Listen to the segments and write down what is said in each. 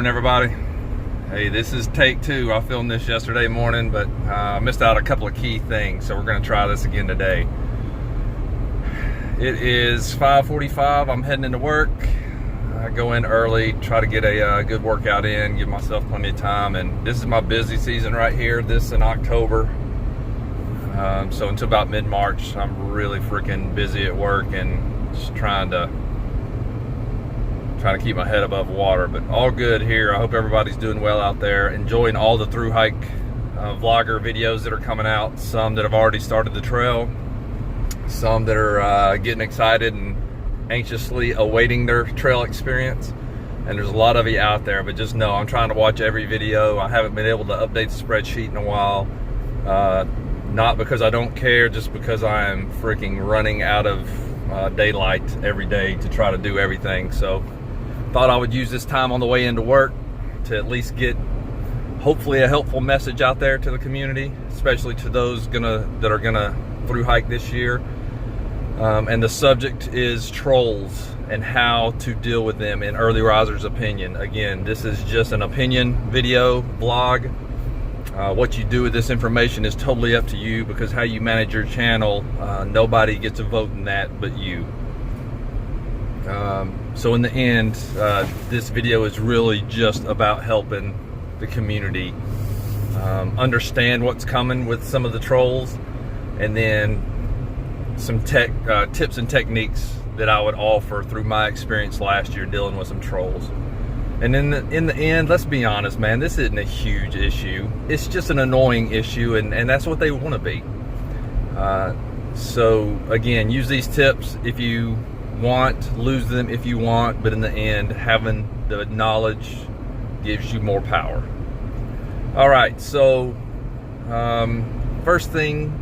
morning, everybody. Hey, this is take two. I filmed this yesterday morning, but I missed out a couple of key things, so we're going to try this again today. It is 5:45. I'm heading into work. I go in early, try to get a good workout in, give myself plenty of time, and this is my busy season right here, this in October. So until about mid-March, I'm really freaking busy at work and just trying to keep my head above water, but all good here. I hope everybody's doing well out there, enjoying all the through hike vlogger videos that are coming out, some that have already started the trail, some that are getting excited and anxiously awaiting their trail experience. And there's a lot of you out there, but just know I'm trying to watch every video. I haven't been able to update the spreadsheet in a while, not because I don't care, just because I am freaking running out of daylight every day to try to do everything. So thought I would use this time on the way into work to at least get hopefully a helpful message out there to the community, especially to those that are gonna through hike this year. And the subject is trolls and how to deal with them in Early Riser's opinion. Again, this is just an opinion video blog. What you do with this information is totally up to you, because how you manage your channel, nobody gets a vote in that but you. So in the end, this video is really just about helping the community understand what's coming with some of the trolls, and then some tips and techniques that I would offer through my experience last year dealing with some trolls. And in the end, let's be honest, man, this isn't a huge issue. It's just an annoying issue, and that's what they want to be. So again, use these tips if you want, lose them if you want, but in the end, having the knowledge gives you more power. All right, so first thing,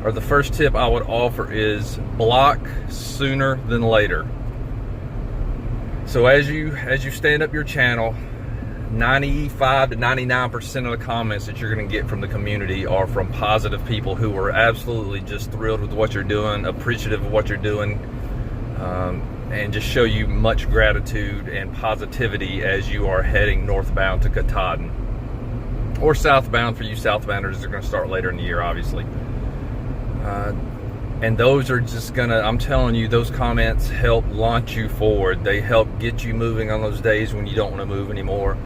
or the first tip I would offer is block sooner than later. So as you stand up your channel, 95 to 99% of the comments that you're going to get from the community are from positive people who are absolutely just thrilled with what you're doing, appreciative of what you're doing, and just show you much gratitude and positivity as you are heading northbound to Katahdin, or southbound for you southbounders that are going to start later in the year, obviously. And those are just gonna, I'm telling you, those comments help launch you forward. They help get you moving on those days when you don't want to move anymore.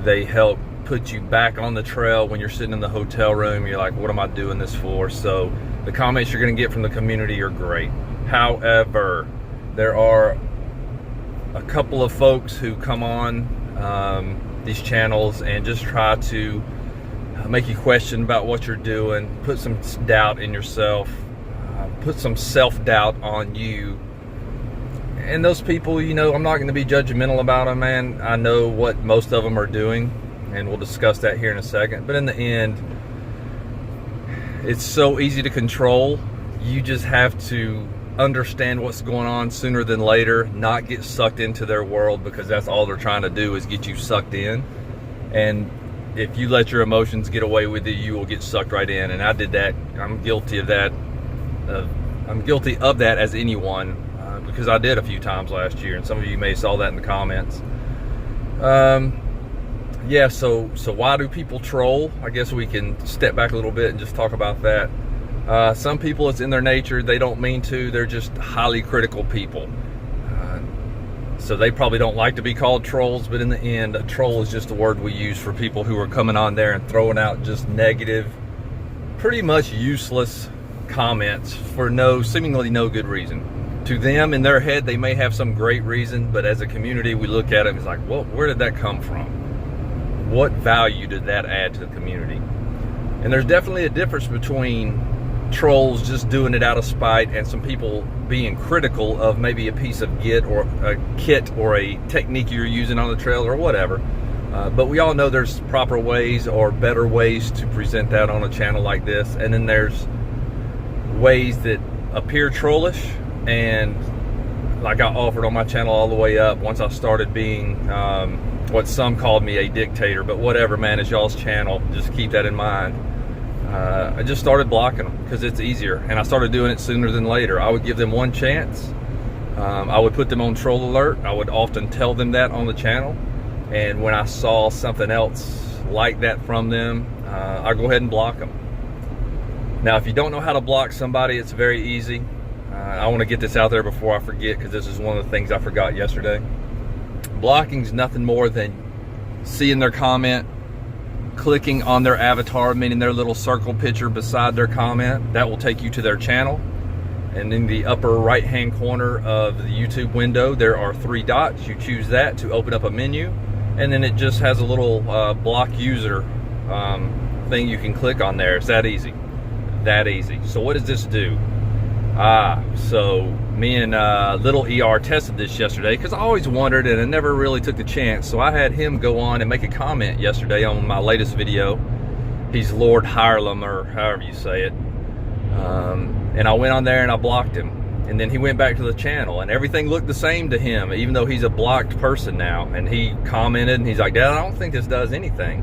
They help put you back on the trail when you're sitting in the hotel room. You're like, what am I doing this for? So the comments you're gonna get from the community are great. However, there are a couple of folks who come on these channels and just try to make you question about what you're doing, put some doubt in yourself, put some self-doubt on you. And those people, you know, I'm not going to be judgmental about them, man. I know what most of them are doing, and we'll discuss that here in a second. But in the end, it's so easy to control. You just have to understand what's going on sooner than later, not get sucked into their world, because that's all they're trying to do, is get you sucked in. And if you let your emotions get away with you, you will get sucked right in. And I did that. I'm guilty of that. I'm guilty of that as anyone, because I did a few times last year, and some of you may saw that in the comments. Yeah, so why do people troll? I guess we can step back a little bit and just talk about that. Some people, it's in their nature. They don't mean to. They're just highly critical people. So they probably don't like to be called trolls, but in the end, a troll is just a word we use for people who are coming on there and throwing out just negative, pretty much useless comments for seemingly no good reason. To them, in their head, they may have some great reason, but as a community, we look at it and it's like, well, where did that come from? What value did that add to the community? And there's definitely a difference between trolls just doing it out of spite and some people being critical of maybe a piece of kit or a technique you're using on the trail or whatever. But we all know there's proper ways or better ways to present that on a channel like this. And then there's ways that appear trollish, and like I offered on my channel all the way up, once I started being what some called me a dictator, but whatever, man, it's y'all's channel, just keep that in mind. I just started blocking them because it's easier, and I started doing it sooner than later. I would give them one chance. I would put them on troll alert. I would often tell them that on the channel. And when I saw something else like that from them, I'll go ahead and block them. Now, if you don't know how to block somebody, it's very easy. I want to get this out there before I forget, because this is one of the things I forgot yesterday. Blocking is nothing more than seeing their comment, clicking on their avatar, meaning their little circle picture beside their comment. That will take you to their channel. And in the upper right hand corner of the YouTube window, there are 3 dots. You choose that to open up a menu, and then it just has a little block user thing you can click on there. It's that easy. That easy. So what does this do? So me and Little ER tested this yesterday, because I always wondered and I never really took the chance. So I had him go on and make a comment yesterday on my latest video. He's Lord Hirelem, or however you say it. And I went on there and I blocked him. And then he went back to the channel and everything looked the same to him, even though he's a blocked person now. And he commented and he's like, Dad, I don't think this does anything.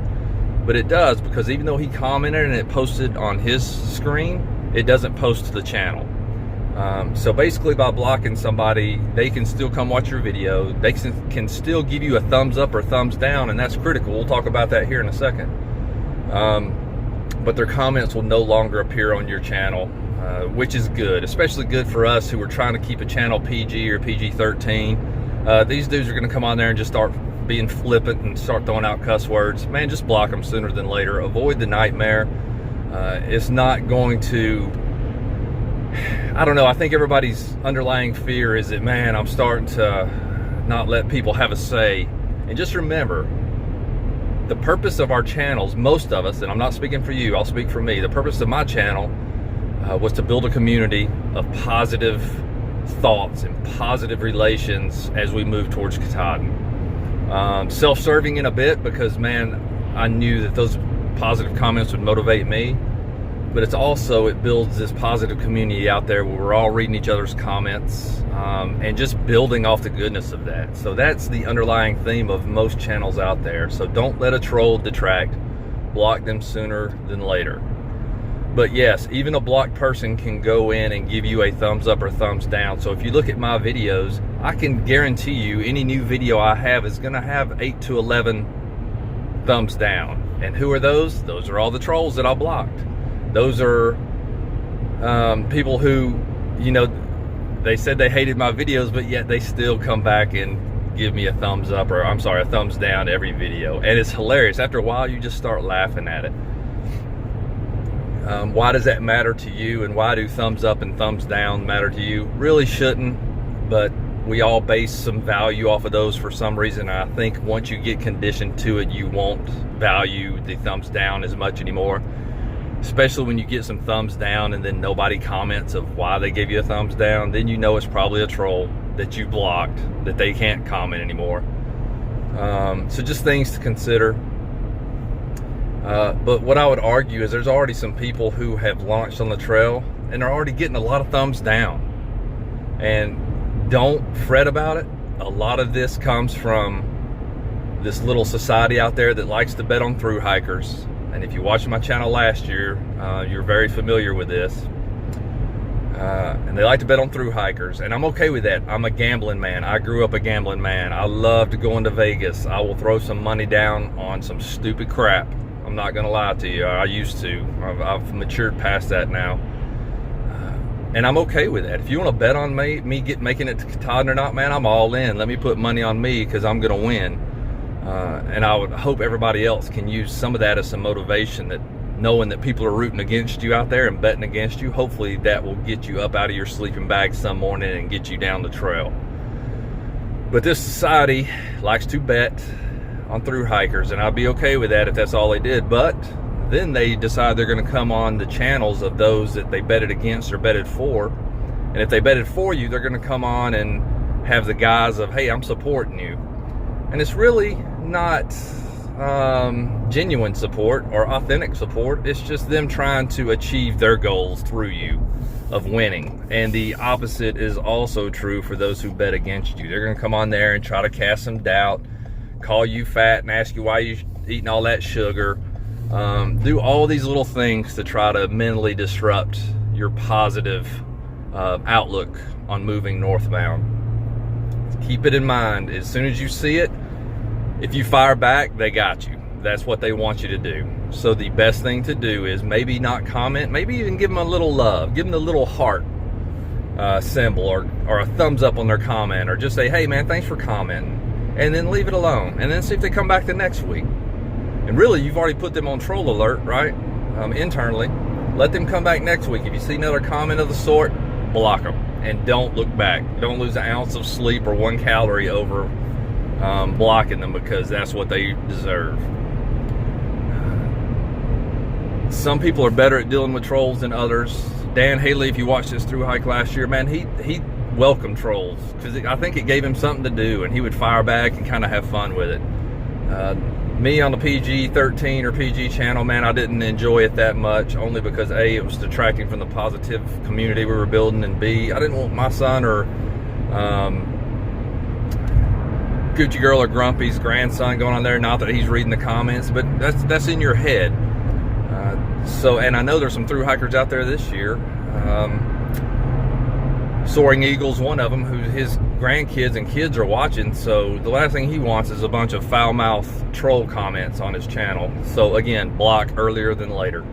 But it does, because even though he commented and it posted on his screen, it doesn't post to the channel. So basically, by blocking somebody, they can still come watch your video. They can still give you a thumbs up or thumbs down, and that's critical. We'll talk about that here in a second. But their comments will no longer appear on your channel, which is good, especially good for us who are trying to keep a channel PG or PG-13. These dudes are going to come on there and just start being flippant and start throwing out cuss words. Man, just block them sooner than later. Avoid the nightmare. It's not going to... I don't know, I think everybody's underlying fear is that, man, I'm starting to not let people have a say. And just remember, the purpose of our channels, most of us, and I'm not speaking for you, I'll speak for me, the purpose of my channel was to build a community of positive thoughts and positive relations as we move towards Katahdin. Self-serving in a bit, because, man, I knew that those positive comments would motivate me. But it's also, it builds this positive community out there where we're all reading each other's comments and just building off the goodness of that. So that's the underlying theme of most channels out there. So don't let a troll detract. Block them sooner than later. But yes, even a blocked person can go in and give you a thumbs up or thumbs down. So if you look at my videos, I can guarantee you any new video I have is going to have 8 to 11 thumbs down. And who are those? Those are all the trolls that I blocked. Those are people who, you know, they said they hated my videos, but yet they still come back and give me a thumbs up, or I'm sorry, a thumbs down to every video. And it's hilarious. After a while, you just start laughing at it. Why does that matter to you? And why do thumbs up and thumbs down matter to you? Really shouldn't, but we all base some value off of those for some reason. And I think once you get conditioned to it, you won't value the thumbs down as much anymore. Especially when you get some thumbs down and then nobody comments of why they gave you a thumbs down, then you know it's probably a troll that you blocked, that they can't comment anymore. So just things to consider. But what I would argue is there's already some people who have launched on the trail and are already getting a lot of thumbs down. And don't fret about it. A lot of this comes from this little society out there that likes to bet on thru hikers. And if you watched my channel last year, you're very familiar with this. And they like to bet on thru hikers, and I'm okay with that. I'm a gambling man. I grew up a gambling man. I loved going to Vegas. I will throw some money down on some stupid crap. I'm not gonna lie to you. I used to. I've matured past that now. And I'm okay with that. If you want to bet on me making it to Katahdin or not, man, I'm all in. Let me put money on me, because I'm gonna win. And I would hope everybody else can use some of that as some motivation, that knowing that people are rooting against you out there and betting against you, hopefully that will get you up out of your sleeping bag some morning and get you down the trail. But this society likes to bet on thru hikers, and I'd be okay with that if that's all they did. But then they decide they're going to come on the channels of those that they betted against or betted for. And if they betted for you, they're going to come on and have the guise of, hey, I'm supporting you. And it's really not genuine support or authentic support. It's just them trying to achieve their goals through you of winning. And the opposite is also true for those who bet against you. They're going to come on there and try to cast some doubt, call you fat and ask you why you're eating all that sugar. Do all these little things to try to mentally disrupt your positive outlook on moving northbound. Keep it in mind. As soon as you see it, If you fire back, they got you. That's what they want you to do. So the best thing to do is maybe not comment, maybe even give them a little love, give them the little heart symbol or a thumbs up on their comment, or just say, hey man, thanks for commenting, and then leave it alone, and then see if they come back the next week. And really, you've already put them on troll alert, right? Internally. Let them come back next week. If you see another comment of the sort, block them and don't look back. Don't lose an ounce of sleep or 1 calorie over blocking them, because that's what they deserve. Some people are better at dealing with trolls than others. Dan Haley, if you watched his through hike last year, man, he welcomed trolls, because I think it gave him something to do, and he would fire back and kind of have fun with it. Me on the PG-13 or PG channel, man, I didn't enjoy it that much, only because A, it was detracting from the positive community we were building, and B, I didn't want my son or Gucci Girl or Grumpy's grandson going on there. Not that he's reading the comments, but that's in your head. So, and I know there's some through hikers out there this year. Soaring Eagle's one of them, who his grandkids and kids are watching, so the last thing he wants is a bunch of foul-mouthed troll comments on his channel. So again, block earlier than later.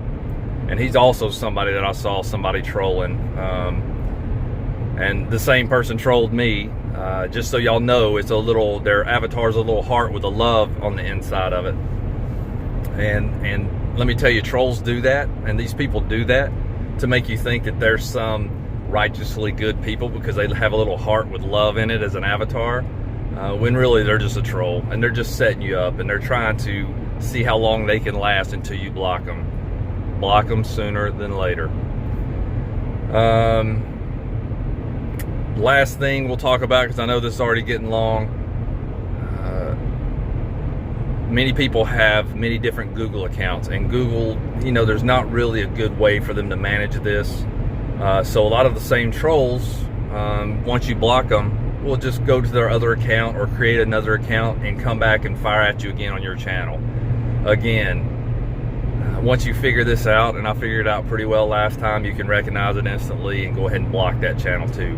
And he's also somebody that I saw somebody trolling, and the same person trolled me. Just so y'all know, it's a little, their avatar's a little heart with a love on the inside of it. And let me tell you, trolls do that, and these people do that to make you think that there's some righteously good people because they have a little heart with love in it as an avatar, when really they're just a troll, and they're just setting you up, and they're trying to see how long they can last until you block them. Block them sooner than later. Last thing we'll talk about, because I know this is already getting long. Many people have many different Google accounts, and Google, you know, there's not really a good way for them to manage this. So a lot of the same trolls, once you block them, will just go to their other account or create another account and come back and fire at you again on your channel. Again, once you figure this out, and I figured it out pretty well last time, you can recognize it instantly and go ahead and block that channel too.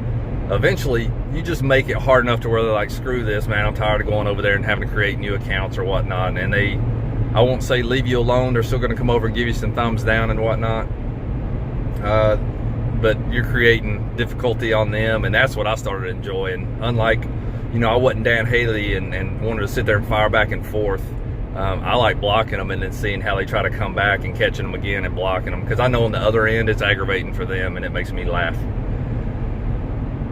Eventually, you just make it hard enough to where they're like, screw this, man, I'm tired of going over there and having to create new accounts or whatnot. And they, I won't say leave you alone, they're still going to come over and give you some thumbs down and whatnot. But you're creating difficulty on them, and that's what I started enjoying. Unlike, you know, I wasn't Dan Haley and wanted to sit there and fire back and forth. I like blocking them and then seeing how they try to come back and catching them again and blocking them, because I know on the other end it's aggravating for them and it makes me laugh.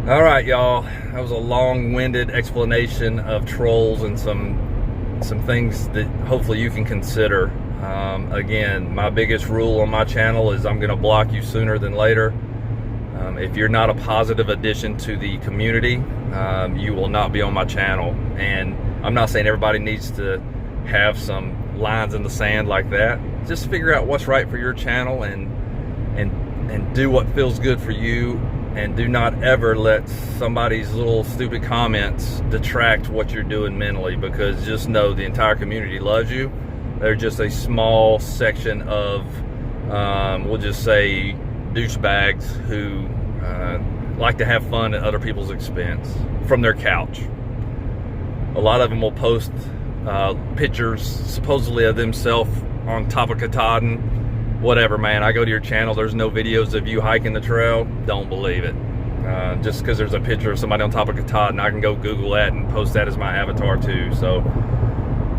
All right, y'all, that was a long-winded explanation of trolls and some things that hopefully you can consider. Again, my biggest rule on my channel is I'm going to block you sooner than later. If you're not a positive addition to the community, you will not be on my channel. And I'm not saying everybody needs to have some lines in the sand like that. Just figure out what's right for your channel and do what feels good for you. And do not ever let somebody's little stupid comments detract what you're doing mentally, because just know the entire community loves you. They're just a small section of, we'll just say, douchebags who like to have fun at other people's expense from their couch. A lot of them will post pictures supposedly of themselves on top of Katahdin. Whatever, man, I go to your channel, there's no videos of you hiking the trail, don't believe it. Just because there's a picture of somebody on top of Katahdin, I can go Google that and post that as my avatar too. So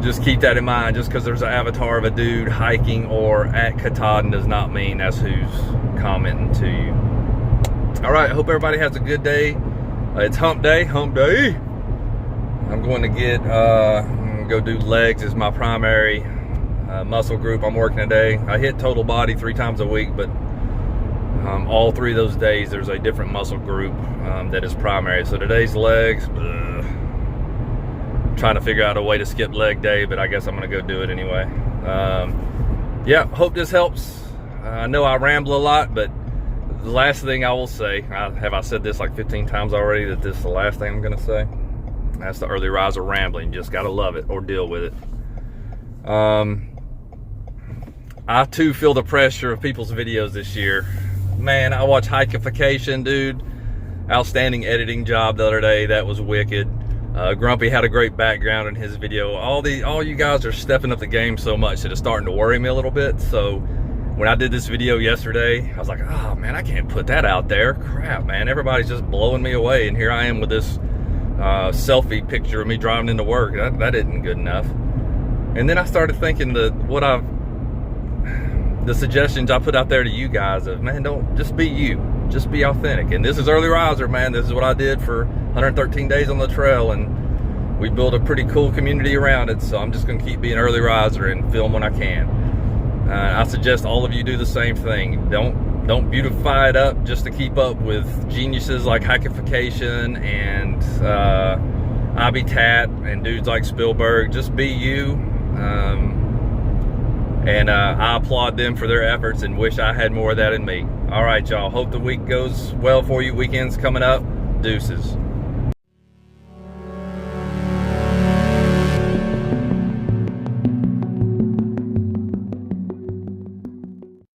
just keep that in mind. Just because there's an avatar of a dude hiking or at Katahdin does not mean that's who's commenting to you. All right, I hope everybody has a good day. It's hump day, hump day. I'm going to get, I'm gonna go do legs as my primary muscle group I'm working today. I hit total body 3 times a week, but all 3 of those days there's a different muscle group that is primary. So today's legs. I'm trying to figure out a way to skip leg day, but I guess I'm gonna go do it anyway. Yeah, hope this helps. I know I ramble a lot, but the last thing I will say, have I said this like 15 times already, that this is the last thing I'm gonna say? That's the early riser rambling. You just gotta love it or deal with it. I too feel the pressure of people's videos this year. Man, I watched Hikeification, dude. Outstanding editing job the other day. That was wicked. Grumpy had a great background in his video. All you guys are stepping up the game so much that it's starting to worry me a little bit. So when I did this video yesterday, I was like, oh man, I can't put that out there. Crap, man, everybody's just blowing me away. And here I am with this selfie picture of me driving into work. That isn't good enough. And then I started thinking the suggestions I put out there to you guys of, man, don't just be you, just be authentic. And this is Early Riser, man. This is what I did for 113 days on the trail, and we built a pretty cool community around it. So I'm just going to keep being Early Riser and film when I can. I suggest all of you do the same thing. Don't beautify it up just to keep up with geniuses like Hackification and Habitat and dudes like Spielberg. Just be you. And I applaud them for their efforts and wish I had more of that in me. All right, y'all. Hope the week goes well for you. Weekend's coming up. Deuces.